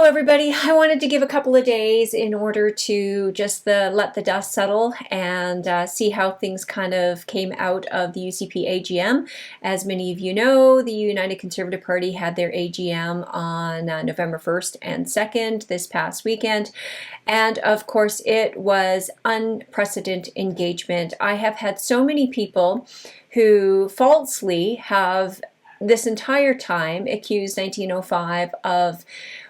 Hello everybody. I wanted to give a couple of days in order to just let the dust settle and see how things kind of came out of the UCP AGM. As many of you know, the United Conservative Party had their AGM on November 1st and 2nd this past weekend. And of course, it was unprecedented engagement. I have had so many people who falsely have this entire time accused 1905 of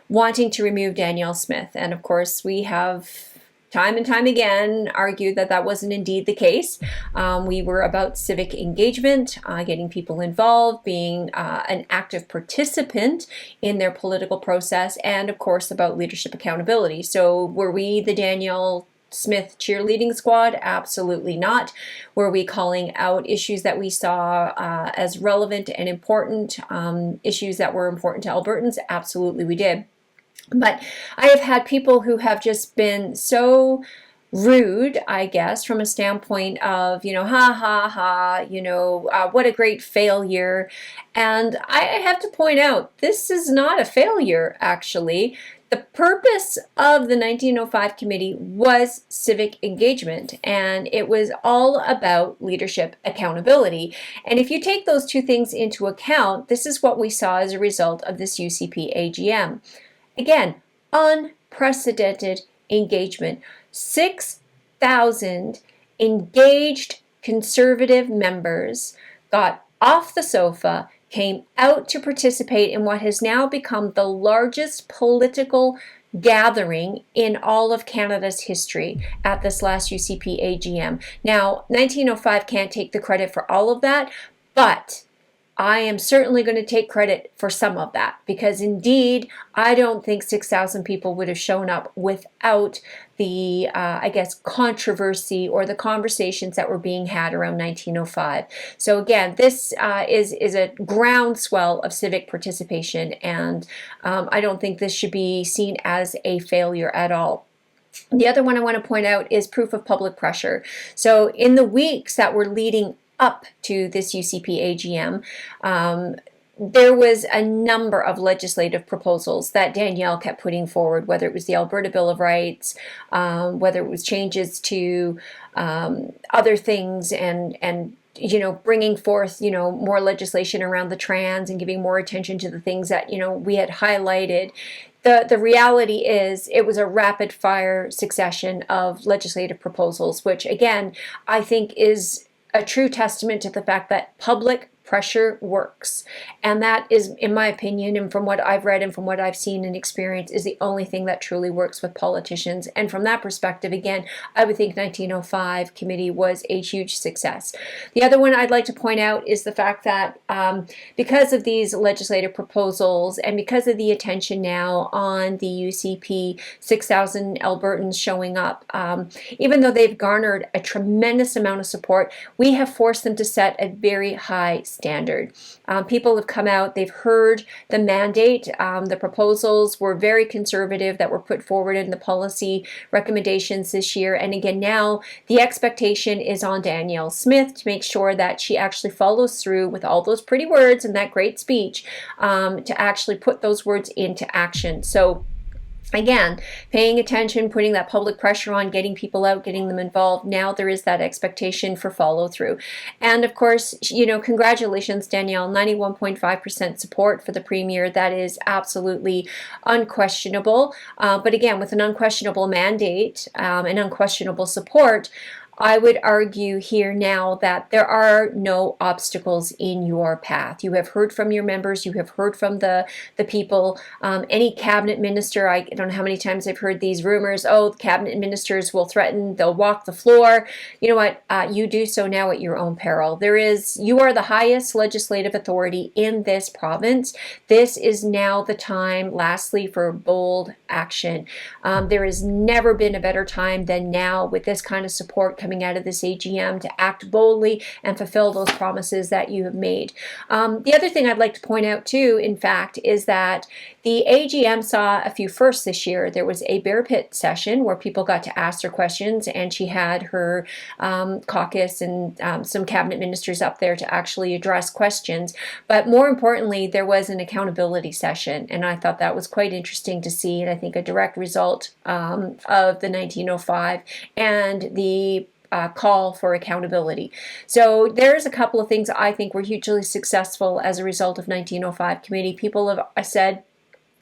wanting to remove Danielle Smith. And of course, we have time and time again argued that that wasn't indeed the case. We were about civic engagement, getting people involved, being an active participant in their political process, and of course about leadership accountability. So were we the Danielle Smith cheerleading squad? Absolutely not. Were we calling out issues that we saw as relevant and important, issues that were important to Albertans? Absolutely we did. But I have had people who have just been so rude, I guess, from a standpoint of, ha ha ha, what a great failure. And I have to point out, this is not a failure, actually. The purpose of the 1905 committee was civic engagement, and it was all about leadership accountability. And if you take those two things into account, this is what we saw as a result of this UCP AGM. Again, unprecedented engagement. 6,000 engaged conservative members got off the sofa, came out to participate in what has now become the largest political gathering in all of Canada's history at this last UCP AGM. Now, 1905 can't take the credit for all of that, but I am certainly going to take credit for some of that, because indeed, I don't think 6,000 people would have shown up without the, controversy or the conversations that were being had around 1905. So again, this is a groundswell of civic participation, and I don't think this should be seen as a failure at all. The other one I want to point out is proof of public pressure. So in the weeks that were leading up to this UCP AGM, there was a number of legislative proposals that Danielle kept putting forward, whether it was the Alberta Bill of Rights, whether it was changes to other things, and bringing forth, more legislation around the trans and giving more attention to the things that, we had highlighted. The reality is it was a rapid fire succession of legislative proposals, which again, I think is a true testament to the fact that public pressure works. And that is, in my opinion, and from what I've read and from what I've seen and experienced, is the only thing that truly works with politicians. And from that perspective, again, I would think 1905 committee was a huge success. The other one I'd like to point out is the fact that because of these legislative proposals and because of the attention now on the UCP, 6,000 Albertans showing up, even though they've garnered a tremendous amount of support, we have forced them to set a very high standard. People have come out, they've heard the mandate. The proposals were very conservative that were put forward in the policy recommendations this year. And again, now the expectation is on Danielle Smith to make sure that she actually follows through with all those pretty words and that great speech to actually put those words into action. So again, paying attention, putting that public pressure on, getting people out, getting them involved. Now there is that expectation for follow through. And of course, congratulations, Danielle, 91.5% support for the Premier. That is absolutely unquestionable. But again, with an unquestionable mandate and unquestionable support, I would argue here now that there are no obstacles in your path. You have heard from your members. You have heard from the people. Any cabinet minister, I don't know how many times I've heard these rumors, the cabinet ministers will threaten, they'll walk the floor. You know what? You do so now at your own peril. You are the highest legislative authority in this province. This is now the time, lastly, for bold action. There has never been a better time than now with this kind of support coming out of this AGM to act boldly and fulfill those promises that you have made. The other thing I'd like to point out too, in fact, is that the AGM saw a few firsts this year. There was a bear pit session where people got to ask their questions, and she had her caucus and some cabinet ministers up there to actually address questions. But more importantly, there was an accountability session, and I thought that was quite interesting to see, and I think a direct result of the 1905 and the call for accountability. So there's a couple of things I think were hugely successful as a result of 1905 committee. People have said,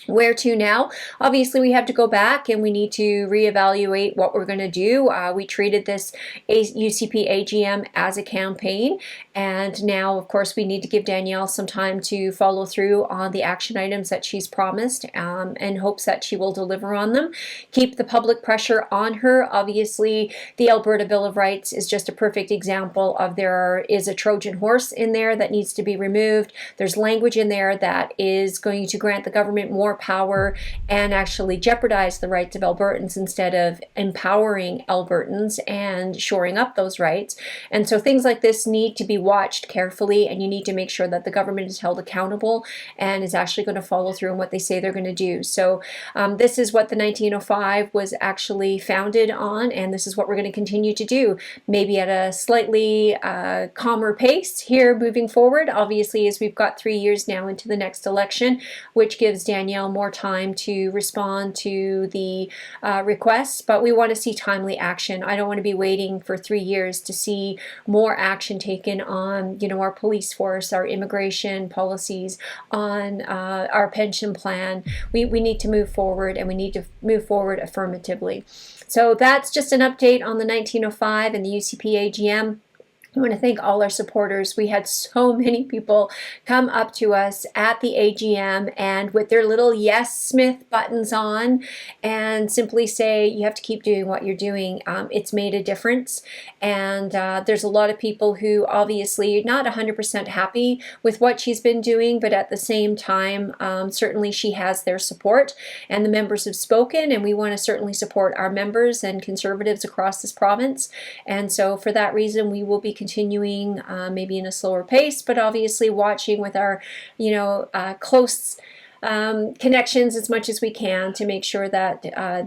where to now? Obviously, we have to go back and we need to reevaluate what we're going to do. We treated this UCP AGM as a campaign, and now, of course, we need to give Danielle some time to follow through on the action items that she's promised, and hopes that she will deliver on them. Keep the public pressure on her. Obviously, the Alberta Bill of Rights is just a perfect example of there is a Trojan horse in there that needs to be removed. There's language in there that is going to grant the government more power and actually jeopardize the rights of Albertans instead of empowering Albertans and shoring up those rights. And so things like this need to be watched carefully, and you need to make sure that the government is held accountable and is actually going to follow through on what they say they're going to do. So this is what the 1905 was actually founded on, and this is what we're going to continue to do, maybe at a slightly calmer pace here moving forward, obviously, as we've got 3 years now into the next election, which gives Danielle more time to respond to the requests, but we want to see timely action. I don't want to be waiting for 3 years to see more action taken on, our police force, our immigration policies, on our pension plan. We need to move forward, and we need to move forward affirmatively. So that's just an update on the 1905 and the UCP AGM. I want to thank all our supporters. We had so many people come up to us at the AGM and with their little Yes Smith buttons on and simply say, you have to keep doing what you're doing. It's made a difference. And there's a lot of people who obviously not 100% happy with what she's been doing, but at the same time, certainly she has their support, and the members have spoken, and we want to certainly support our members and Conservatives across this province. And so for that reason, we will be continuing maybe in a slower pace, but obviously watching with our close connections as much as we can to make sure that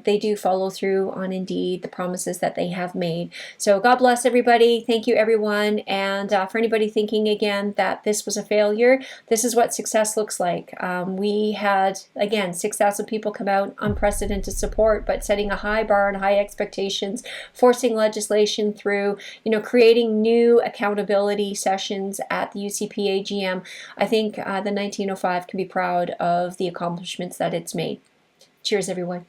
they do follow through on indeed the promises that they have made. So God bless everybody. Thank you, everyone. And for anybody thinking again that this was a failure, this is what success looks like. We had, again, 6,000 people come out, unprecedented support, but setting a high bar and high expectations, forcing legislation through, creating new accountability sessions at the UCP AGM. I think the 1905 can be proud of the accomplishments that it's made. Cheers, everyone.